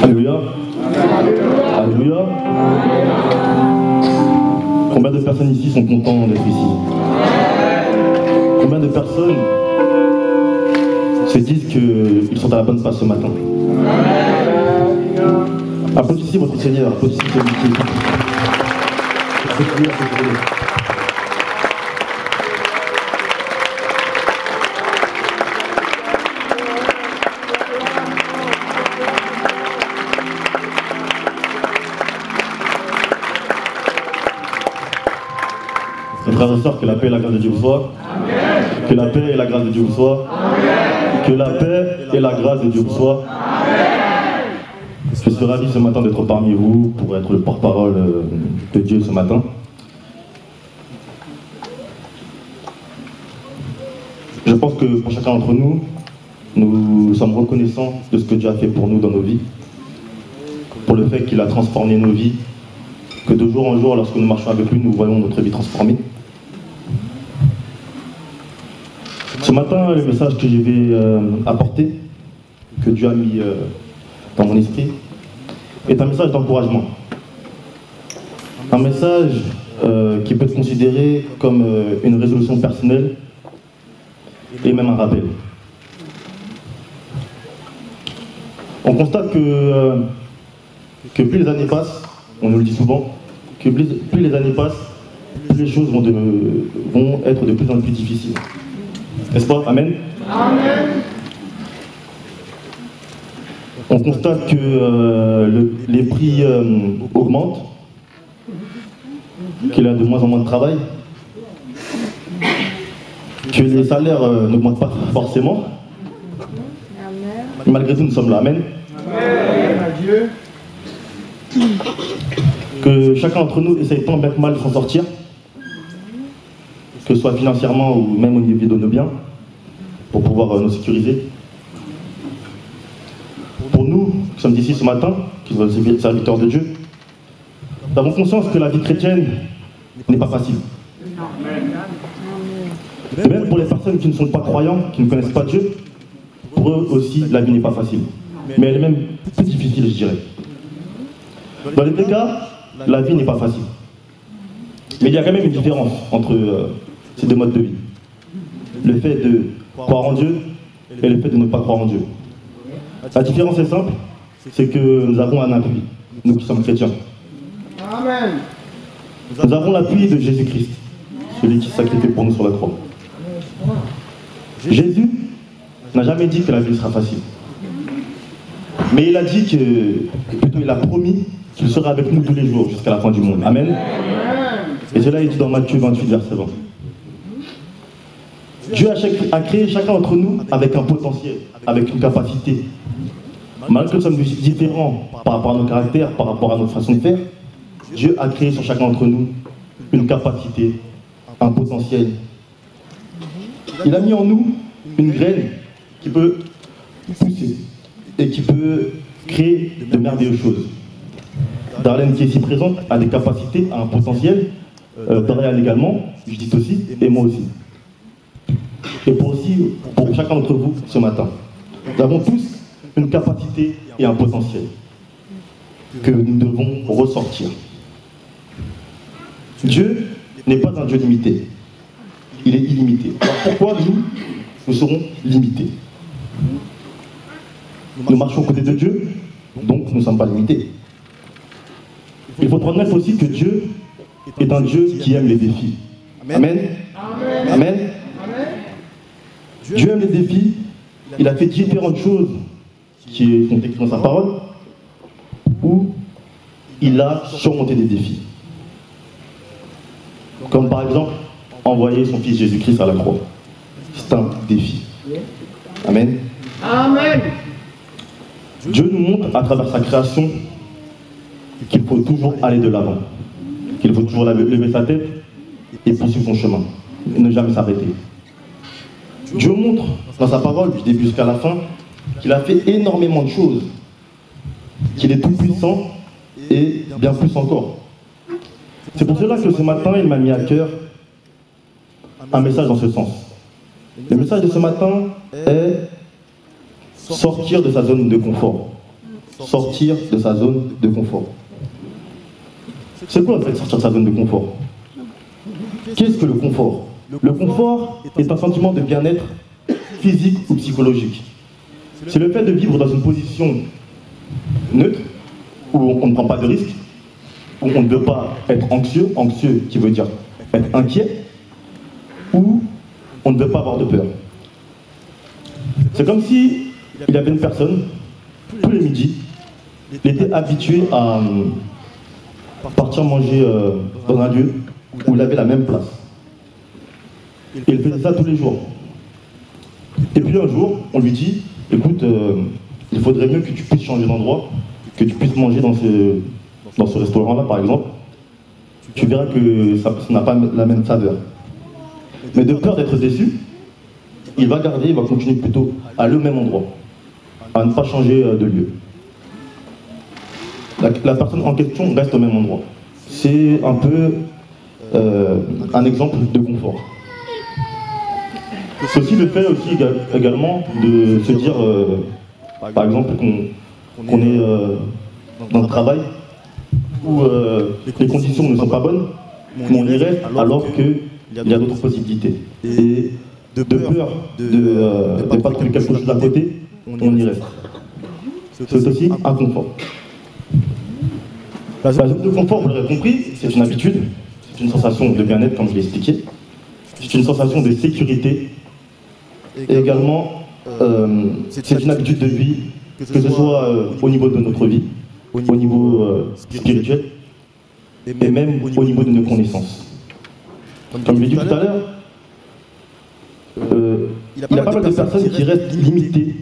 Alléluia. Alléluia. Combien de personnes ici sont contents d'être ici? Combien de personnes se disent qu'ils sont à la bonne place ce matin? Applaudissez votre Seigneur, applaudissez celui qui est. Mes frères et sœurs, que la paix et la grâce de Dieu vous soient. Amen. Que la paix et la grâce de Dieu vous soient. Amen. Que la paix et la grâce de Dieu vous soient. Amen. Je suis ravi ce matin d'être parmi vous pour être le porte-parole de Dieu ce matin. Je pense que pour chacun d'entre nous, nous sommes reconnaissants de ce que Dieu a fait pour nous dans nos vies, pour le fait qu'il a transformé nos vies, que de jour en jour, lorsque nous marchons avec lui, nous voyons notre vie transformée. Ce matin, le message que je vais apporter, que Dieu a mis dans mon esprit, est un message d'encouragement. Un message qui peut être considéré comme une résolution personnelle et même un rappel. On constate que plus les années passent, on nous le dit souvent, que plus les années passent, plus les choses vont être de plus en plus difficiles. N'est-ce pas? Amen. Amen. On constate que les prix augmentent, qu'il y a de moins en moins de travail, que les salaires n'augmentent pas forcément. Mais malgré tout, nous sommes là. Amen. Amen. Adieu. Que chacun d'entre nous essaye tant bien que mal de s'en sortir, que ce soit financièrement ou même au niveau de nos biens, pour pouvoir nous sécuriser. Pour nous, qui sommes ici ce matin, qui sommes des serviteurs de Dieu, nous avons conscience que la vie chrétienne n'est pas facile. Et même pour les personnes qui ne sont pas croyants, qui ne connaissent pas Dieu, pour eux aussi, la vie n'est pas facile. Mais elle est même plus difficile, je dirais. Dans les deux cas, la vie n'est pas facile. Mais il y a quand même une différence entre ces deux modes de vie. Le fait de croire en Dieu et le fait de ne pas croire en Dieu. La différence est simple, c'est que nous avons un appui, nous qui sommes chrétiens. Amen. Nous avons l'appui de Jésus-Christ, celui qui s'est sacrifié pour nous sur la croix. Jésus n'a jamais dit que la vie sera facile. Mais il a dit que, plutôt il a promis qu'il sera avec nous tous les jours jusqu'à la fin du monde. Amen. Et cela est dit dans Matthieu 28, verset 20. Dieu a créé chacun d'entre nous avec un potentiel, avec une capacité. Malgré que nous sommes différents par rapport à nos caractères, par rapport à notre façon de faire, Dieu a créé sur chacun d'entre nous une capacité, un potentiel. Il a mis en nous une graine qui peut pousser et qui peut créer de merveilleuses choses. Darlene qui est ici présente a des capacités, a un potentiel, Dorian également, Judith aussi, et moi aussi. Et pour chacun d'entre vous ce matin. Nous avons tous une capacité et un potentiel que nous devons ressortir. Dieu n'est pas un Dieu limité, il est illimité. Alors pourquoi nous serons limités? Nous marchons aux côtés de Dieu, donc nous ne sommes pas limités. Il faut reconnaître aussi que Dieu est un Dieu qui aime les défis. Amen. Amen. Amen. Dieu aime les défis. Il a fait différentes choses qui sont écrites dans sa parole, où il a surmonté des défis. Comme par exemple, envoyer son fils Jésus-Christ à la croix. C'est un défi. Amen. Amen. Dieu nous montre à travers sa création qu'il faut toujours aller de l'avant, qu'il faut toujours lever sa tête et poursuivre son chemin, et ne jamais s'arrêter. Dieu montre dans sa parole, du début jusqu'à la fin, qu'il a fait énormément de choses, qu'il est tout puissant et bien plus encore. C'est pour cela que ce matin, il m'a mis à cœur un message dans ce sens. Le message de ce matin est sortir de sa zone de confort. sortir de sa zone de confort. C'est quoi en fait sortir de sa zone de confort? Qu'est-ce que le confort? Le confort est un sentiment de bien-être physique ou psychologique. C'est le fait de vivre dans une position neutre, où on ne prend pas de risques, où on ne veut pas être anxieux, anxieux qui veut dire être inquiet, où on ne veut pas avoir de peur. C'est comme si il y avait une personne, tous les midis, il était habitué à partir manger dans un lieu où il avait la même place. Et il faisait ça tous les jours. Et puis un jour, on lui dit, écoute, il faudrait mieux que tu puisses changer d'endroit, que tu puisses manger dans ce restaurant-là, par exemple. Tu verras que ça n'a pas la même saveur. Mais de peur d'être déçu, il va continuer plutôt à aller au même endroit, à ne pas changer de lieu. La personne en question reste au même endroit. C'est un peu un exemple de confort. C'est aussi le fait aussi également de se dire, par exemple, qu'on est dans un travail où les conditions ne sont pas bonnes, mais on y reste alors qu'il y a d'autres possibilités. Et de peur de ne pas trouver quelque chose à côté, on y reste. C'est aussi un confort. La zone de confort, vous l'aurez compris, c'est une habitude, c'est une sensation de bien-être, comme je l'ai expliqué. C'est une sensation de sécurité. Et également, c'est une habitude de vie, que ce soit au niveau de notre vie, au niveau spirituel, et même au niveau de nos connaissances. Comme je l'ai dit tout à l'heure, il y a pas mal de personnes qui restent limitées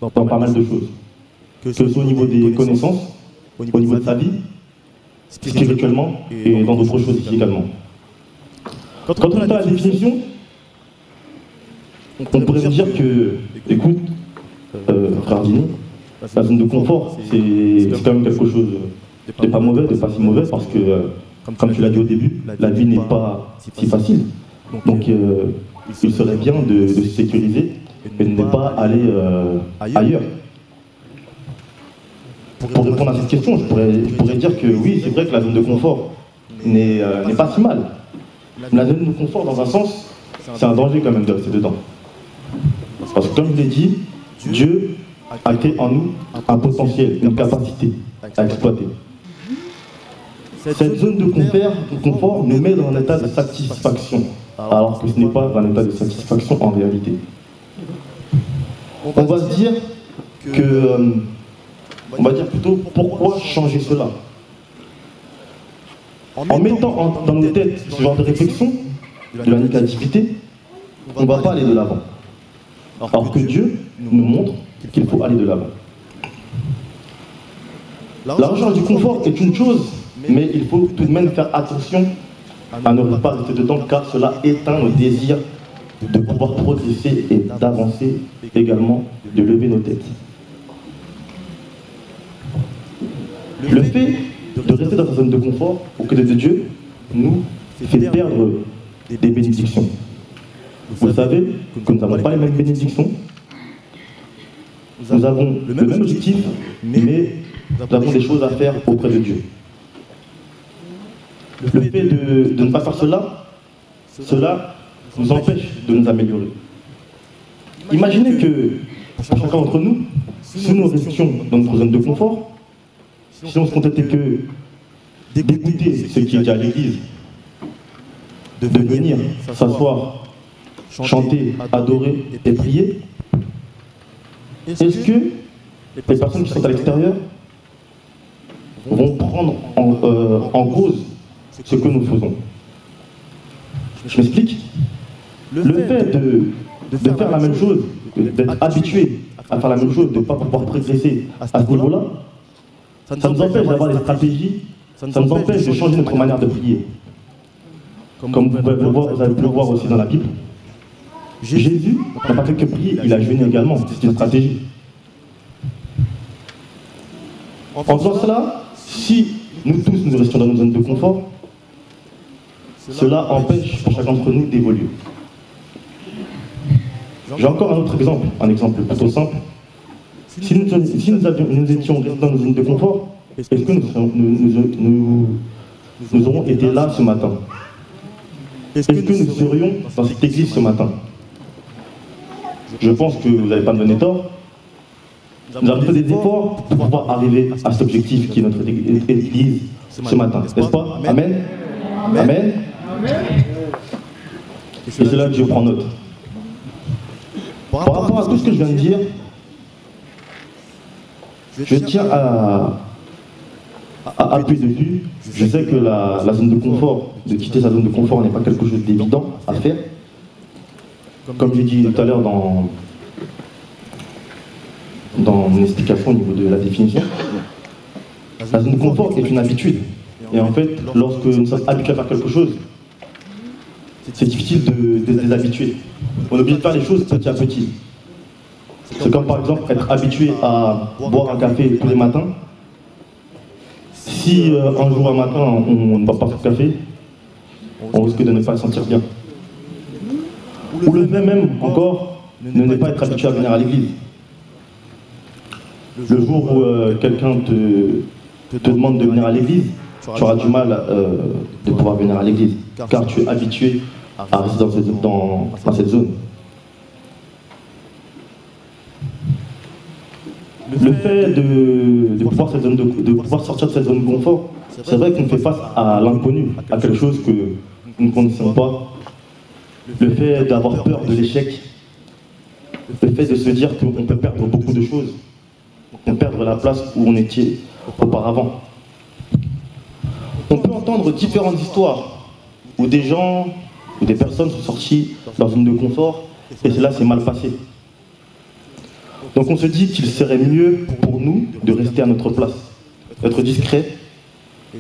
dans pas mal de choses. Que ce soit au niveau des connaissances, au niveau de sa vie, spirituellement, et dans d'autres choses ici également. Quand on a la définition, on pourrait se dire que, écoute, frère Dini, la zone de confort, c'est quand même quelque chose de pas mauvais, de pas si mauvais, parce que, comme tu l'as dit au début, la vie n'est pas si facile. Donc, il serait bien de se sécuriser et de ne pas aller ailleurs. Pour répondre à cette question, je pourrais dire que oui, c'est vrai que la zone de confort n'est pas si mal. Mais la zone de confort, dans un sens, c'est un danger quand même de rester dedans. Parce que comme je l'ai dit, Dieu a créé en nous un potentiel, une capacité à exploiter. Cette zone de confort nous met dans un état de satisfaction, alors que ce n'est pas un état de satisfaction en réalité. On va se dire que, on va dire plutôt, pourquoi changer cela? En mettant dans nos têtes ce genre de réflexion, de la négativité, on ne va pas aller de l'avant. Alors que Dieu nous montre qu'il faut aller de l'avant. La recherche du confort est une chose, mais il faut tout de même faire attention à ne pas rester dedans, car cela éteint nos désirs de pouvoir progresser et d'avancer, également de lever nos têtes. Le fait de rester dans sa zone de confort aux côtés de Dieu nous fait perdre des bénédictions. Vous savez que nous n'avons pas les mêmes bénédictions, nous avons le même objectif, mais nous avons des choses à faire auprès de Dieu. Le fait de ne pas faire cela nous empêche de nous améliorer. Imaginez que, pour chacun d'entre nous, si nous restions dans notre zone de confort, si on se contentait que d'écouter ce qui est dit à l'église, de venir s'asseoir, chanter, adorer et prier, est-ce que les personnes qui sont à l'extérieur vont prendre en cause ce que nous faisons? Je m'explique. Le fait de faire la même chose, d'être habitué à faire la même chose, de ne pas pouvoir progresser à ce niveau-là, ça nous empêche d'avoir des stratégies, ça nous empêche de changer notre manière de prier. Comme vous avez pu le voir aussi dans la Bible, Jésus n'a pas fait que prier, il a jeûné également, c'est une stratégie. En faisant cela, si nous tous nous restions dans nos zones de confort, cela empêche chacun d'entre nous d'évoluer. J'ai encore un autre exemple, un exemple plutôt simple. nous étions restés dans une zone de confort, est-ce que nous aurons été là ce matin? Est-ce que nous serions dans cette église ce matin? Je pense que vous n'allez pas me donner tort. Nous avons fait des efforts pour pouvoir arriver à cet objectif qui est notre église ce matin, n'est-ce pas? Amen. Amen. Et c'est là que je prends note. Par rapport à tout ce que je viens de dire, je tiens à appuyer dessus. Je sais que la zone de confort, de quitter sa zone de confort n'est pas quelque chose d'évident à faire. Comme j'ai dit tout à l'heure dans mon explication au niveau de la définition, la zone de confort est une habitude. Et en fait, lorsque nous sommes habitués à faire quelque chose, c'est difficile de se déshabituer. On est obligé de faire les choses petit à petit. C'est comme par exemple être habitué à boire un café tous les matins. Si un jour, un matin, on ne boit pas ce café, on risque de ne pas se sentir bien. Ou le fait même encore, ne pas être habitué à venir à l'église. Le jour où quelqu'un te demande de venir à l'église, tu auras du mal de pouvoir venir à l'église, car tu es habitué à rester dans cette zone. Le fait de pouvoir sortir de cette zone de confort, c'est vrai qu'on fait face à l'inconnu, à quelque chose que nous ne connaissons pas. Le fait d'avoir peur de l'échec, le fait de se dire qu'on peut perdre beaucoup de choses, on peut perdre la place où on était auparavant. On peut entendre différentes histoires où des gens, où des personnes sont sorties dans une zone de confort et cela s'est mal passé. Donc on se dit qu'il serait mieux pour nous de rester à notre place, d'être discret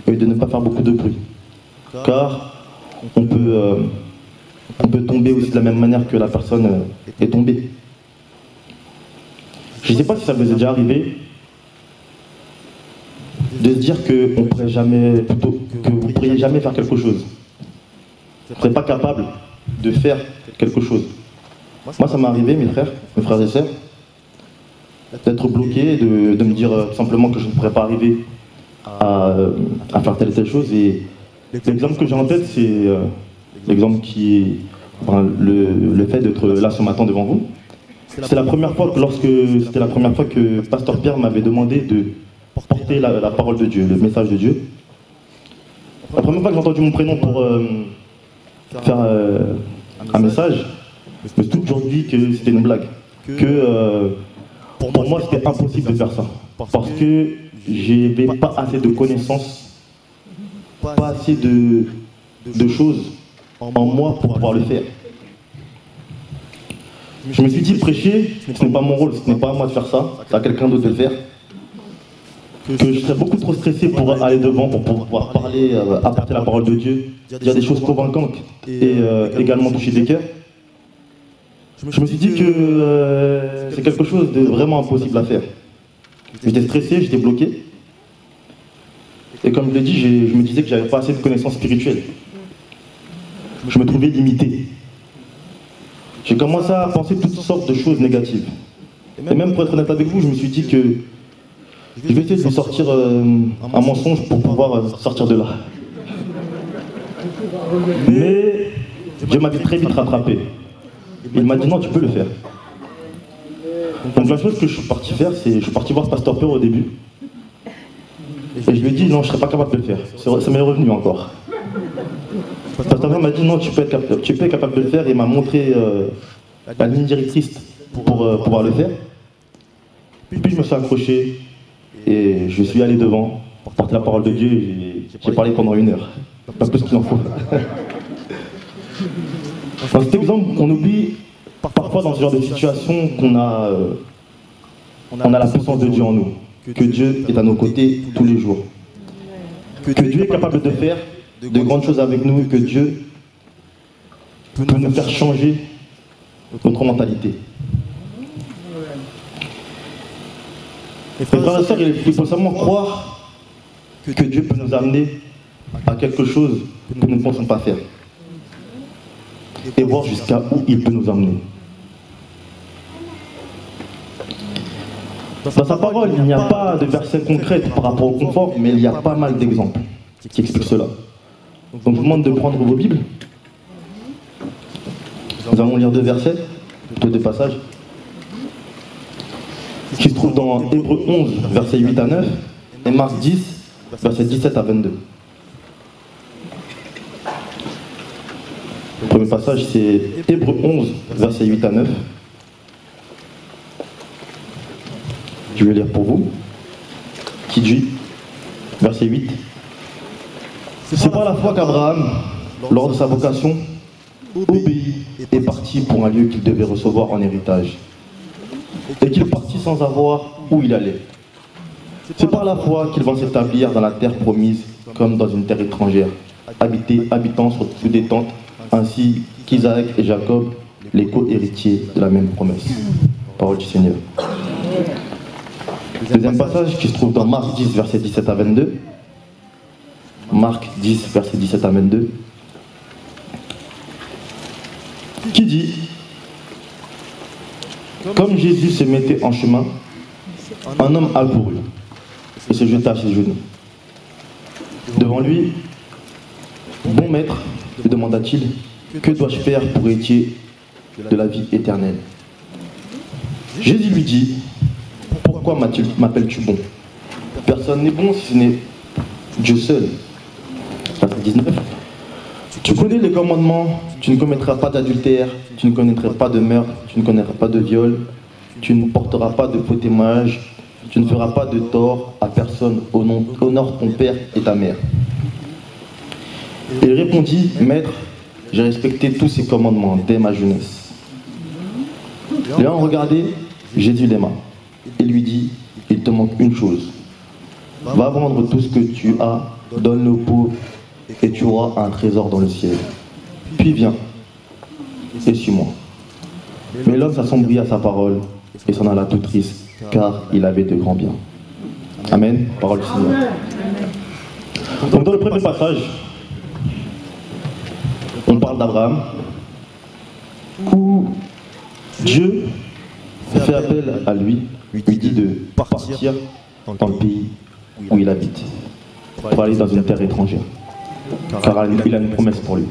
et de ne pas faire beaucoup de bruit. Car on peut tomber aussi de la même manière que la personne est tombée. Je ne sais pas si ça vous est déjà arrivé de se dire que vous ne pourriez jamais faire quelque chose. Vous ne serez pas capable de faire quelque chose. Moi ça m'est arrivé, mes frères et sœurs, d'être bloqué, de me dire tout simplement que je ne pourrais pas arriver à faire telle et telle chose. Et l'exemple que j'ai en tête, c'est l'exemple qui est le fait d'être là ce matin devant vous. C'était la première fois que Pasteur Pierre m'avait demandé de porter la parole de Dieu, le message de Dieu. La première fois que j'ai entendu mon prénom pour faire un message, je me suis toujours dit que c'était une blague. Que pour moi, c'était impossible de faire ça. Parce que je n'avais pas assez de connaissances, pas assez de choses en moi pour pouvoir le faire. Je me suis dit, prêcher, ce n'est pas mon rôle, ce n'est pas à moi de faire ça, c'est à quelqu'un d'autre de le faire. Que je serais beaucoup trop stressé pour aller devant, pour pouvoir parler, apporter la parole de Dieu, dire des choses convaincantes et également toucher des cœurs. Je me suis dit que c'est quelque chose de vraiment impossible à faire. J'étais stressé, j'étais bloqué. Et comme je l'ai dit, je me disais que j'avais pas assez de connaissances spirituelles. Je me trouvais limité. J'ai commencé à penser toutes sortes de choses négatives. Et même pour être honnête avec vous, je me suis dit que je vais essayer de sortir un mensonge pour pouvoir sortir de là. Mais Dieu m'a très vite rattrapé. Il m'a dit non, tu peux le faire. Donc la chose que je suis parti faire, c'est je suis parti voir Pasteur Pierre au début. Et je lui ai dit non, je ne serais pas capable de le faire. Ça m'est revenu encore. Pasteur Pierre m'a dit non, tu peux être capable de le faire et m'a montré la ligne directrice pour pouvoir le faire. Puis je me suis accroché et je suis allé devant pour porter la parole de Dieu et j'ai parlé pendant 1 heure. Pas plus qu'il en faut. Dans cet exemple, on oublie parfois dans ce genre de situation qu'on a la puissance de Dieu en nous, que Dieu est à nos côtés tous les jours, que Dieu est capable de faire de grandes choses avec nous et que Dieu peut nous faire changer notre mentalité. Et frères et sœurs, il faut seulement croire que Dieu peut nous amener à quelque chose que nous ne pensons pas faire. Et voir jusqu'à où il peut nous emmener. Dans sa parole, il n'y a pas de verset concret par rapport au confort, mais il y a pas mal d'exemples qui expliquent cela. Donc je vous demande de prendre vos Bibles. Nous allons lire deux versets, plutôt deux passages, qui se trouvent dans Hébreux 11, versets 8 à 9, et Marc 10, versets 17 à 22. Le premier passage, c'est Hébreux 11, versets 8 à 9. Je vais lire pour vous. Qui dit, verset 8. C'est par la foi qu'Abraham, lors de sa vocation, obéit et partit pour un lieu qu'il devait recevoir en héritage. Et qu'il partit sans avoir où il allait. C'est par la foi qu'il va s'établir dans la terre promise, comme dans une terre étrangère, habitant sous des tentes, ainsi qu'Isaac et Jacob, les co-héritiers de la même promesse. Parole du Seigneur. Deuxième passage qui se trouve dans Marc 10, verset 17 à 22. Marc 10, verset 17 à 22. Qui dit, comme Jésus se mettait en chemin, un homme accourut et se jeta à ses genoux. Devant lui, bon maître, lui demanda-t-il, que dois-je faire pour hériter de la vie éternelle? Jésus lui dit, pourquoi m'appelles-tu bon? Personne n'est bon si ce n'est Dieu seul. Verset 19. Tu connais les commandements, tu ne commettras pas d'adultère, tu ne connaîtras pas de meurtre, tu ne connaîtras pas de viol, tu ne porteras pas de faux témoignages, tu ne feras pas de tort à personne, honore ton père et ta mère. Il répondit, Maître, j'ai respecté tous ces commandements dès ma jeunesse. L'ayant regardé, Jésus l'aima et lui dit, il te manque une chose. Va vendre tout ce que tu as, donne-le aux pauvres, et tu auras un trésor dans le ciel. Puis viens, et suis-moi. Mais l'homme s'assombrit à sa parole, et s'en alla tout triste, car il avait de grands biens. Amen. Parole du Seigneur. Donc dans le premier passage, on parle d'Abraham, où Dieu fait appel à lui, lui dit de partir dans le pays où il habite, pour aller dans une terre étrangère, car il a une promesse pour lui.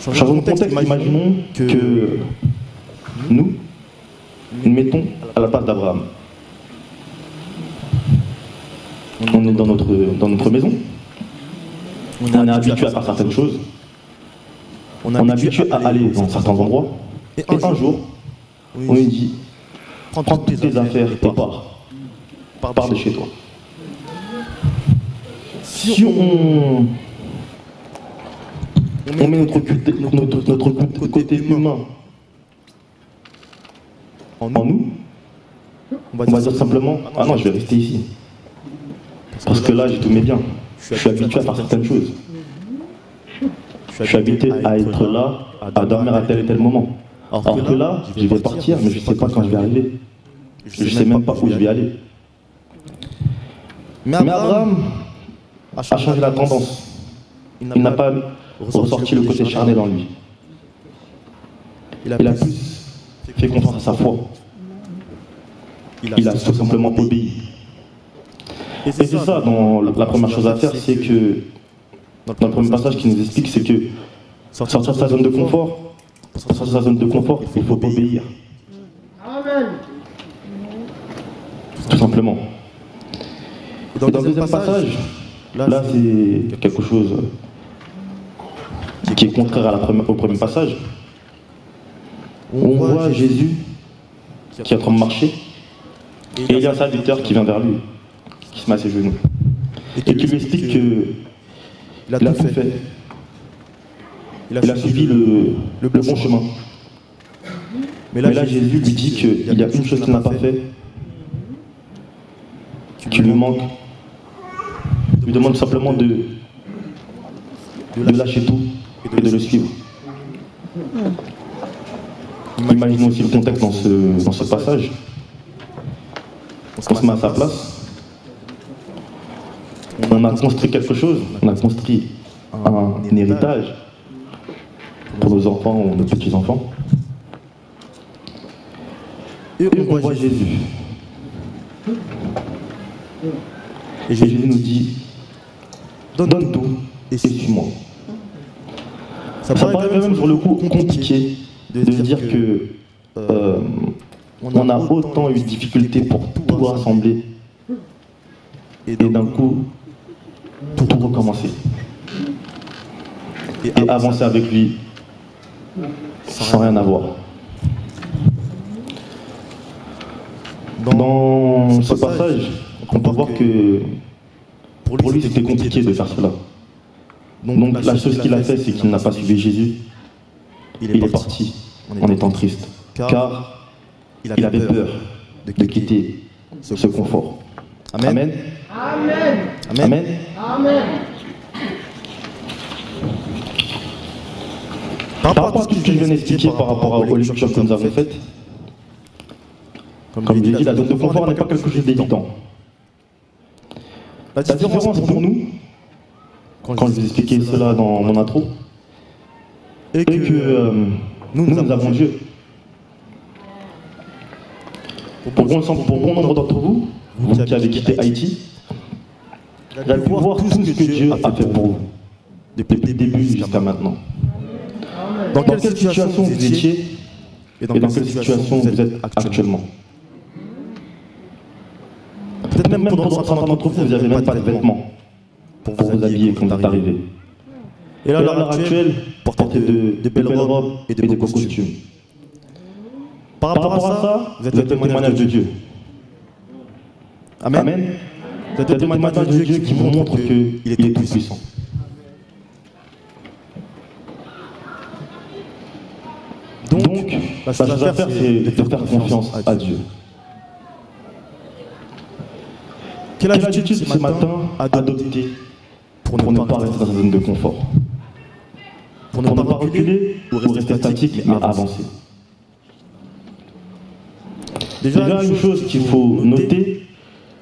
Changeons de contexte, imaginons que nous mettons à la place d'Abraham. On est dans notre maison, on est habitué à faire certaines choses, on est habitué à aller dans certains endroits, et un jour, on lui dit, prends toutes tes affaires et pars de chez toi. Si on met notre côté humain en nous, on va dire simplement, ah non, je vais rester ici. Parce que là, j'ai tous mes biens. Je suis habitué à faire certaines choses. Je suis habitué à être là, à dormir à tel et tel moment. Alors que là, je vais partir, mais je ne sais pas quand je vais arriver. Je ne sais même pas où je vais aller. Mais Abraham a changé la tendance. Il n'a pas ressorti le côté charnel en lui. Il a plus fait confiance à sa foi. Il a tout simplement obéi. Et c'est ça, la première chose à faire, c'est que, dans le premier passage qui nous explique, c'est que sortir de sa zone de confort, il faut obéir. Amen. Tout simplement. Et dans le deuxième passage, là c'est quelque chose qui est contraire au premier passage. On voit Jésus qui est en train de marcher, et il y a un serviteur qui vient vers lui, qui se met à ses genoux, et qui lui explique qu'il a tout fait. Il a suivi le bon chemin. Mais là, Jésus lui dit qu'il y a une chose qu'il n'a pas fait, qui lui manque. Il lui demande simplement de lâcher tout et de le suivre. Imaginons aussi le contexte dans ce passage. On se met à sa place. On a construit quelque chose, on a construit un héritage pour nos enfants ou nos petits-enfants. Et on voit Jésus. Et Jésus nous dit, donne tout et suis-moi. Ça paraît quand même sur le coup compliqué de dire que on a autant eu de difficultés pour tout rassembler et d'un coup tout recommencer et avancer avec lui sans rien avoir. Dans ce passage, on peut voir que pour lui c'était compliqué de faire cela. Donc la chose qu'il a fait, c'est qu'il n'a pas suivi Jésus. Il est parti en étant triste, car il avait peur de quitter ce confort. Amen. Amen. Amen. Amen. Par rapport à tout ce que je viens d'expliquer par rapport aux lectures que nous avons faites, comme je l'ai dit, la zone de confort n'est pas quelque chose d'évident. La différence pour nous, quand je vous expliquais cela dans mon intro, est que nous avons Dieu. Pour bon nombre d'entre vous, vous qui avez quitté Haïti, vous avez pu voir tout ce que Dieu a fait pour vous, depuis le début jusqu'à maintenant. Dans quelle situation vous étiez et dans quelle situation vous êtes actuellement. Peut-être même pour certains d'entre vous, vous n'avez même pas de vêtements pour vous habiller quand vous êtes arrivé. Et là, à l'heure actuelle, portez de belles robes et de beaux costumes. Par rapport à ça, vous êtes le témoignage de Dieu. Amen. Vous êtes le témoignage de Dieu qui vous montre qu'il est tout puissant. Donc, la chose à faire, c'est de faire confiance à Dieu. Quelle attitude ce matin adopter pour ne pas rester dans sa zone de confort? Pour ne pas reculer ou rester statique, mais avancer. Déjà, une chose qu'il faut noter,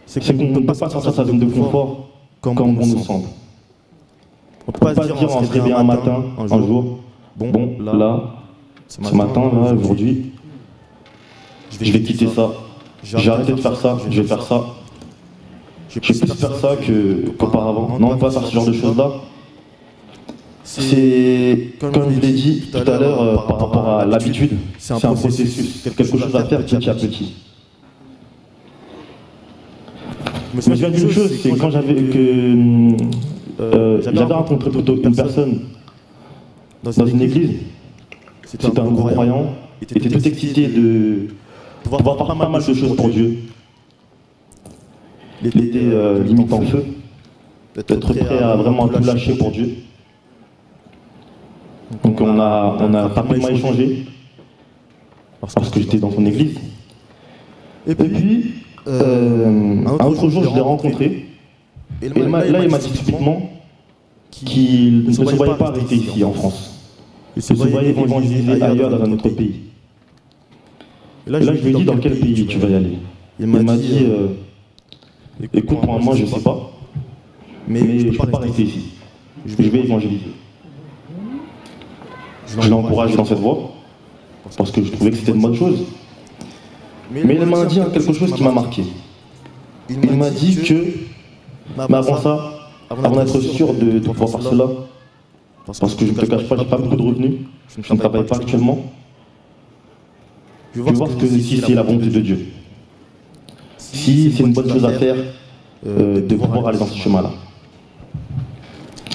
c'est qu'on ne peut pas sortir de sa zone de confort comme on nous semble. On ne peut pas se dire on se réveille un matin, un jour, bon, là, ce matin, là, aujourd'hui, je vais quitter ça. J'ai arrêté de faire ça, je vais faire ça. Je vais plus faire ça qu'auparavant. Non, on ne peut pas faire ce genre de choses-là. C'est, comme je vous l'ai dit tout à l'heure, par rapport à l'habitude, c'est un processus, c'est quelque chose à faire petit à petit. Je me souviens d'une chose, c'est quand j'avais rencontré plutôt une personne dans une église. C'était un gros croyant, il était tout excité de pouvoir faire pas mal de choses pour Dieu. Il était limite en feu, d'être prêt à vraiment tout lâcher pour Dieu. Donc on a rapidement échangé, parce que j'étais dans son église. Et puis, un autre jour, je l'ai rencontré, et là il m'a dit typiquement qu'il ne se voyait pas rester ici en France. Il se voyait évangéliser ailleurs dans un autre pays. Et là je lui ai dit dans quel pays tu vas y aller. Il m'a dit, écoute, pour moi je ne sais pas, mais je ne peux pas rester ici. Je vais évangéliser. Je l'ai encouragé dans cette voie, parce que je trouvais que c'était une bonne chose. Mais il m'a dit quelque chose qui m'a marqué. Il m'a dit que, mais avant ça, avant d'être sûr de pouvoir faire cela, parce que je ne te cache pas, je n'ai pas beaucoup de revenus, je ne travaille pas actuellement, je veux voir si c'est la volonté de Dieu. Si c'est une bonne chose à faire, de pouvoir aller dans ce chemin-là.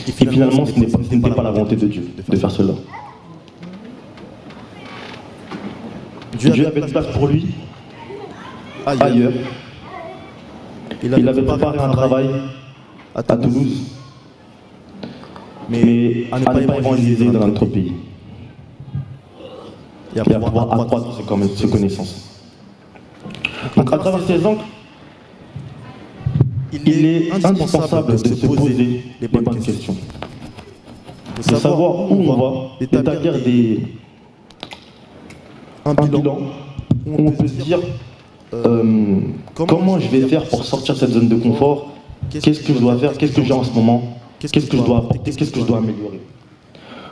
Et finalement, ce n'était pas la volonté de Dieu de faire cela. Dieu avait une place pour lui ailleurs. Il avait préparé un travail à Toulouse, mais à ne pas évangéliser dans notre pays. Et à pouvoir accroître ses connaissances. Donc à travers ces angles, il est indispensable de se poser les bonnes questions. De savoir où on va, d'établir un bilan où on peut se dire comment je vais faire pour sortir de cette zone de confort, qu'est-ce que je dois faire, qu'est-ce que j'ai en ce moment, qu'est-ce que je dois apporter, qu'est-ce que je dois améliorer.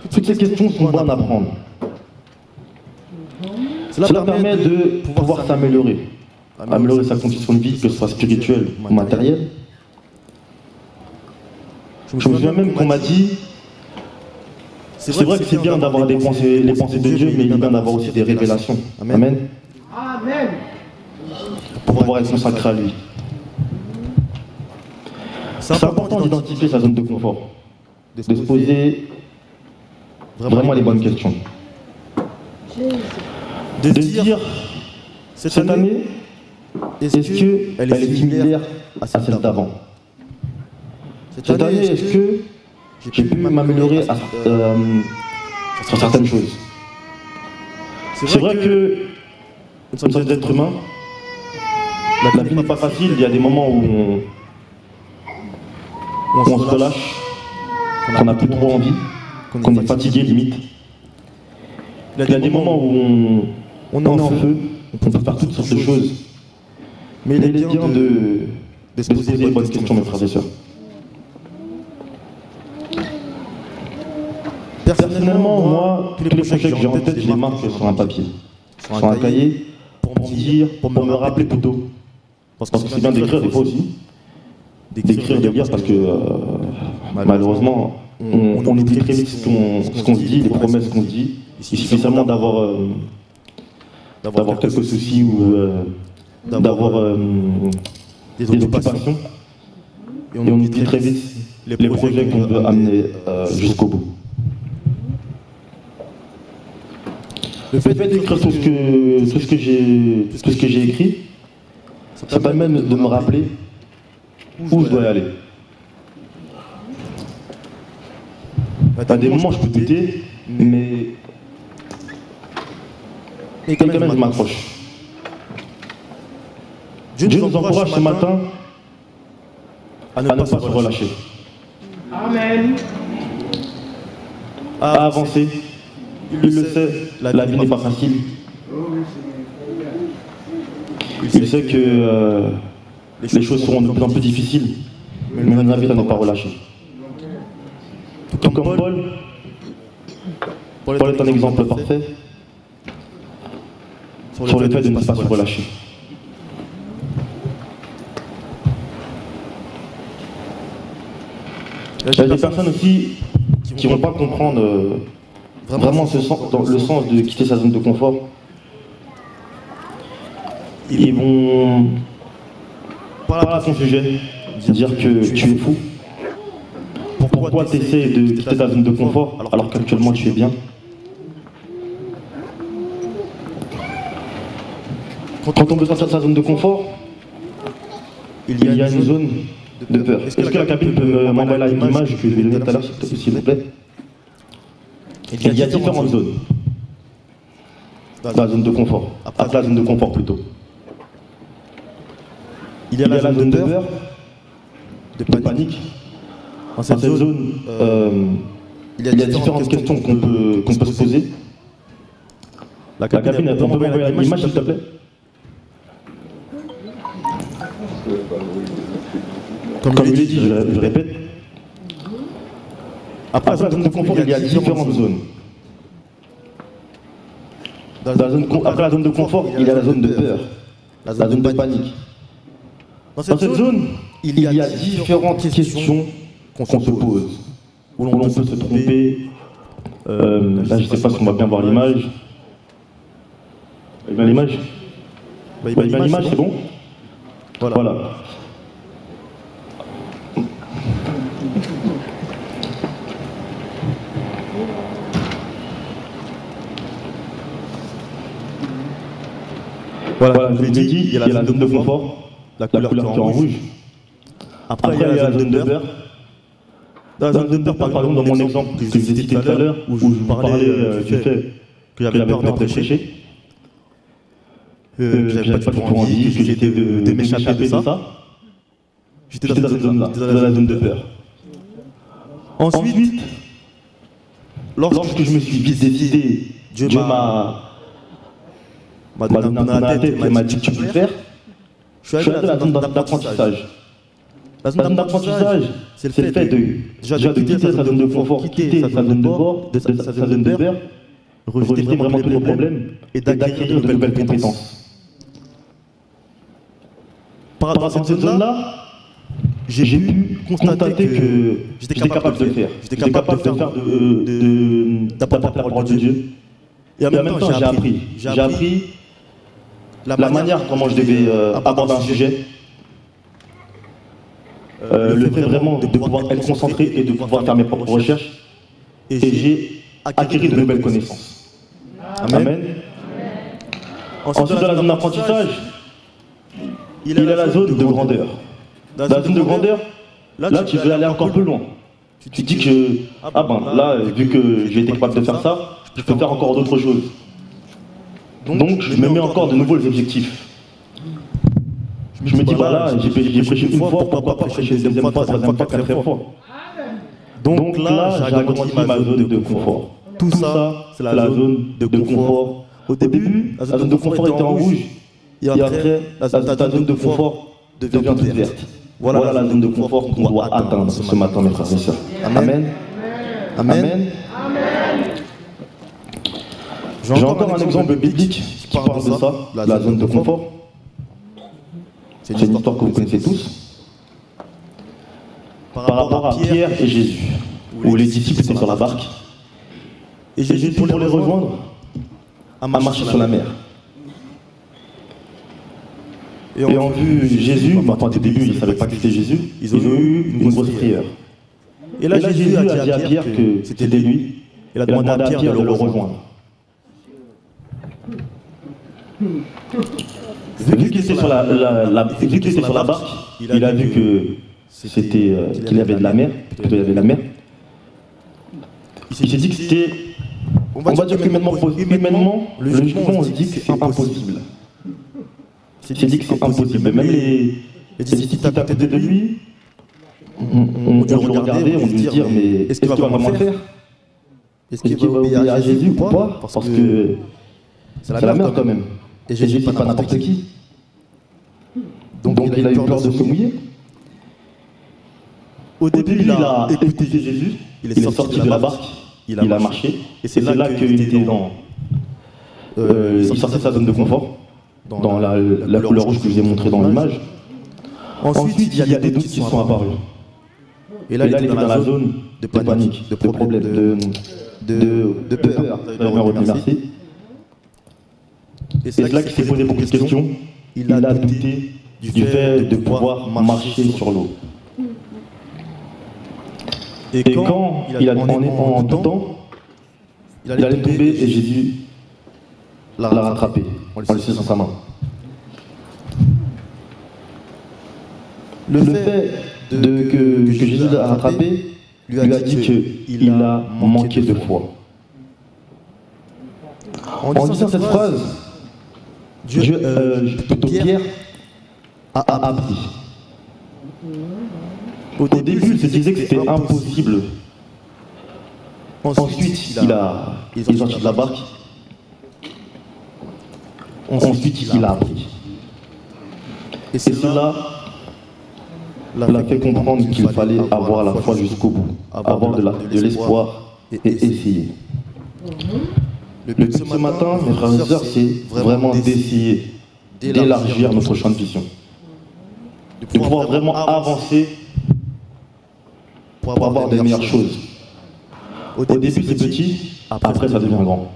Toutes ces questions sont bonnes à prendre. Cela permet de pouvoir s'améliorer, améliorer sa condition de vie, que ce soit spirituelle ou matérielle. Je me souviens même qu'on m'a dit, c'est vrai que c'est bien d'avoir les pensées de Dieu, mais il est bien d'avoir aussi des révélations. Amen. Amen. Pour pouvoir être consacré à lui. C'est important d'identifier sa zone de confort, de se poser vraiment les bonnes questions. De dire, cette année, est-ce qu'elle est similaire à celle d'avant? Cette année, est-ce que j'ai pu m'améliorer sur certaines choses? C'est vrai que nous sommes des êtres humains. La vie n'est pas facile, il y a des moments où on se relâche, qu'on n'a plus trop envie, qu'on est fatigué limite. Il y a des moments où on est en feu, on peut faire toutes sortes de choses. Mais il est bien de se poser les bonnes questions, mes frères et sœurs. Personnellement, moi, tous les projets que j'ai en tête, je les marque sur un papier, sur un cahier, pour me rappeler plutôt. Parce que c'est bien d'écrire des fois aussi, d'écrire, de lire, parce que malheureusement, on oublie très vite ce qu'on se dit, les promesses qu'on se dit. Il suffit seulement d'avoir quelques soucis ou d'avoir des occupations, et on oublie très vite les projets qu'on veut amener jusqu'au bout. Le fait d'écrire tout ce que j'ai écrit, ça permet de me rappeler où je dois aller. À des moments, je peux douter, mais quand même, je m'accroche. Dieu nous encourage ce matin à ne pas se relâcher. Amen. À avancer. Il le sait, la vie n'est pas facile. Il sait que les choses seront de plus en plus difficiles, mais il nous invite à ne pas relâcher. Tout comme Paul est un exemple parfait sur le fait de ne pas se relâcher. Il y a des personnes aussi qui ne vont pas comprendre vraiment le sens de quitter sa zone de confort. Ils vont parler à ton sujet, dire que tu es fou. Pourquoi tu essaies de quitter ta zone de confort alors qu'actuellement tu es bien? Quand on veut sortir de sa zone de confort, il y a une zone de peur. Est-ce que la cabine peut m'envoyer l'image que je vais donner tout à l'heure, s'il vous plaît? Il y a différentes zones dans la zone de confort, après la zone de confort plutôt. Il y a la zone de peur, de panique. Dans cette zone, il y a différentes questions qu'on peut se poser. La cabine, on peut m'envoyer l'image, s'il te plaît? Comme je l'ai dit, je répète. Après la zone de confort, il y a différentes zones. Après la zone de confort, il y a la zone de peur, la zone de panique. Dans cette zone, il y a différentes questions qu'on se pose, où l'on peut se tromper. Là, je ne sais pas si on va bien voir l'image. Il y a l'image? Il y a l'image, c'est bon? Voilà. Voilà, je vous l'ai dit, il y a la zone de confort, la couleur qui est en rouge. Après, il y a la zone de peur. Dans la zone de peur, par exemple, dans mon exemple que je vous ai dit tout à l'heure, où je vous parlais du fait que j'avais peur de prêcher, que j'avais pas du tout envie, que j'étais de m'échapper de ça. J'étais dans cette zone-là, dans la zone de peur. Ensuite, lorsque je me suis vite décidé, Dieu m'a donné un coup dans la tête et m'a dit que tu peux le faire. Je suis allé dans la zone d'apprentissage. La zone d'apprentissage, c'est le fait de quitter sa zone de confort, quitter sa zone de bord, sa zone de peur, rejeter vraiment tous les problèmes et d'acquérir de nouvelles compétences. Par rapport à cette zone-là, j'ai pu constater que j'étais capable de le faire. J'étais capable de faire d'apporter la parole de Dieu. Et en même temps, j'ai appris. J'ai appris la manière comment je devais aborder un sujet. Le fait vraiment de pouvoir être concentré et de pouvoir faire mes propres recherches. Et j'ai acquis de nouvelles connaissances. Amen. Ensuite, dans la zone d'apprentissage, il y a la zone de grandeur. Dans la zone de grandeur, là, tu veux aller encore plus loin. Tu dis que, là, vu que j'ai été capable de faire ça, je peux faire encore d'autres choses. Donc, je me mets encore de nouveaux objectifs. Je me dis, voilà, j'ai prêché une fois, pourquoi pas prêcher une deuxième fois, troisième fois, quatrième fois. Donc là, j'ai agrandi ma zone de confort. Tout ça, c'est la zone de confort. Au début, la zone de confort était en rouge. Et après, la zone de confort devient toute verte. Voilà la zone de confort qu'on doit atteindre ce matin, mes frères et sœurs. Amen. Amen. J'ai encore un exemple biblique qui parle de ça, la zone de confort. C'est une histoire que vous connaissez tous. Par rapport à Pierre et Jésus, où les disciples étaient sur la barque. Et Jésus, pour les rejoindre, a marché sur la mer. Et ont vu Jésus, au début, ils ne savaient pas que c'était Jésus, ils ont eu une grosse prière. Et là, Jésus a dit à Pierre que c'était lui, et a demandé à Pierre de le rejoindre. Vu qu'il était sur la barque, il a vu qu'il y avait de la mer, plutôt il y avait de la mer. Il s'est dit que c'était, on va dire humainement, logiquement, on se dit que c'est impossible. Il s'est dit que c'est impossible. Même les disciples à côté de lui ont dû le regarder, ont dû se dire, mais est-ce qu'il va vraiment le faire? Est-ce qu'il va obéir à Jésus ou pas? Parce que c'est la mer quand même. Et Jésus, c'est pas n'importe qui. Donc il a eu peur de se mouiller. Au début, il a écouté Jésus, il est sorti de la barque, il a marché, et c'est là qu'il était dans... il sortait de sa zone de confort, dans la couleur rouge que je vous ai montrée dans l'image. Ensuite, il y a des doutes qui sont apparus. Et là, il était dans la zone de panique, de problème, de peur. Merci. Et c'est là qu'il s'est posé beaucoup de questions. Il a douté du fait de pouvoir marcher sur l'eau. Et quand il est en doutant, il allait tomber et Jésus l'a rattrapé en le laissant dans sa main. Le fait que Jésus l'a rattrapé lui a dit qu'il a manqué de foi. En disant cette phrase, Pierre a appris. Au début, il se disait que c'était impossible. Ensuite, il est sorti de la barque. Ensuite, il a appris. Et c'est cela l'a fait comprendre qu'il fallait avoir la foi jusqu'au bout, avoir de l'espoir et essayer. Le but de ce matin, mes frères et sœurs, c'est vraiment d'essayer d'élargir notre champ de vision. De pouvoir vraiment avancer pour avoir des meilleures choses. Au début, c'est petit, après, ça devient grand.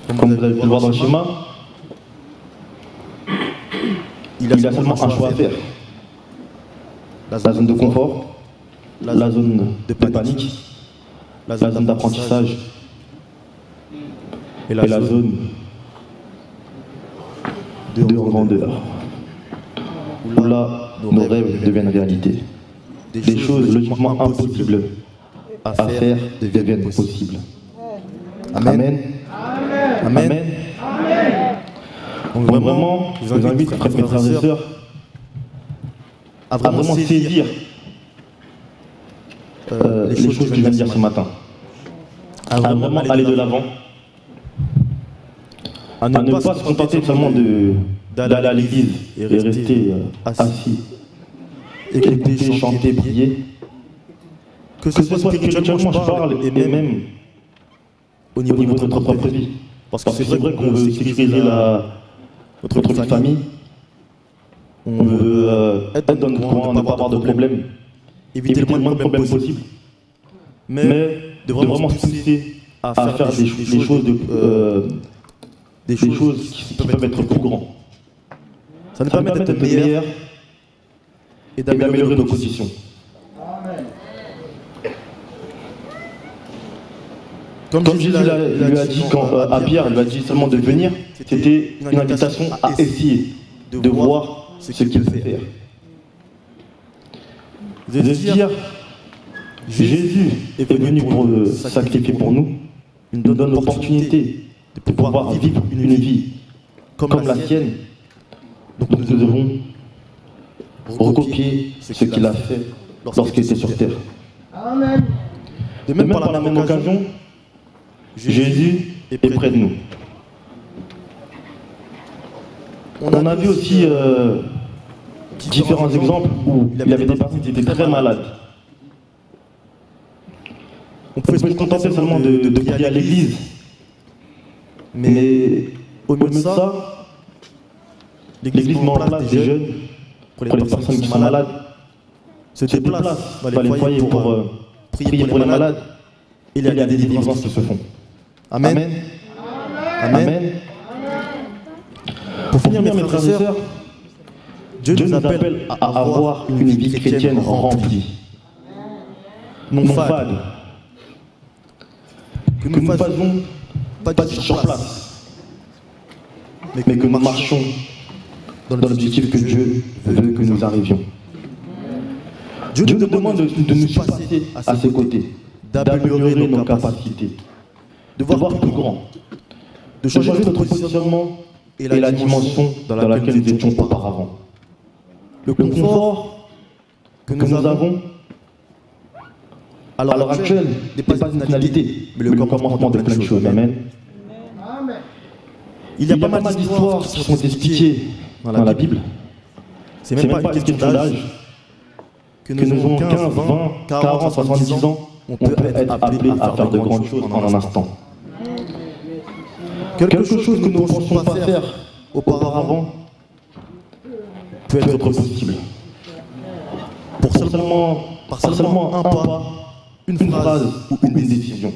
Comme vous avez pu le voir dans le schéma, il a seulement un choix à faire. La zone de confort, la zone de panique, la zone d'apprentissage et la zone de grandeur. Où là, nos rêves deviennent réalité. Des choses logiquement impossibles à faire deviennent possibles. Amen. Amen. Donc vraiment, je vous invite, mes frères et sœurs, à vraiment saisir les choses que je viens de dire ce matin. À vraiment aller de l'avant. À ne pas se contenter seulement d'aller à l'église et rester assis, écouter, chanter, prier, Que ce soit spirituellement, je parle, et même au niveau de notre propre vie. Parce que c'est vrai qu'on veut sécuriser notre vie de famille, on veut être dans notre coin, ne pas avoir de problème, éviter le moins de problèmes possible, mais de vraiment se pousser à faire des choses qui peuvent être plus grandes. Ça nous permet d'être meilleurs et d'améliorer nos conditions. Comme Jésus lui a dit à Pierre, il lui a dit seulement de venir, c'était une invitation à essayer de voir ce qu'il peut faire. De se dire, Jésus est venu pour sacrifier pour nous, il nous donne l'opportunité de pouvoir vivre une vie comme la sienne. Donc nous devons recopier ce qu'il a fait lorsqu'il était sur terre. Amen. De même par la même occasion, Jésus est près de nous. On a vu aussi différents exemples où il y avait des personnes qui étaient très malades. On pouvait se contenter seulement de prier à l'église. Mais au milieu de ça, l'église met en place des jeunes pour les personnes qui sont malades. Se déplacent dans les foyers pour prier pour les malades. Et il y a des délivrances qui se font. Amen. Amen. Amen. Pour finir, mes frères et sœurs, Dieu nous appelle à avoir une vie chrétienne remplie, non fade, que nous ne fassions pas sur place, mais que nous marchions dans l'objectif que Dieu veut que nous arrivions. Dieu nous demande de nous surpasser à ses côtés, d'améliorer nos capacités, de voir plus grand, de changer notre positionnement et la dimension dans laquelle nous étions auparavant. Le confort que nous avons à l'heure actuelle n'est pas une finalité, mais le commencement de plein de choses. Amen. Il y a pas mal d'histoires qui sont expliquées dans la Bible. C'est même pas une question d'âge. Que nous avons 15, 20, 40, 70 ans, on peut être appelé à faire de grandes choses en un instant. Quelque chose que nous ne pensions pas faire auparavant peut être possible. Par seulement un pas, une phrase ou une décision.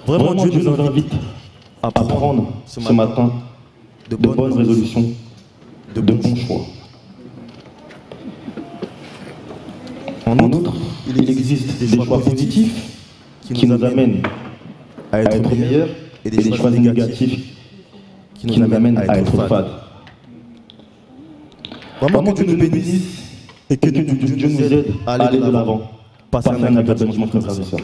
Vraiment, Dieu nous invite à prendre ce matin de bonnes résolutions, de bons choix. En outre, il existe des choix positifs qui nous amènent à être meilleurs et des choix négatifs qui nous amènent à être fades. Vraiment que Dieu nous bénisse et que Dieu nous aide à aller de l'avant. Passez un agréable dimanche, frères et sœurs.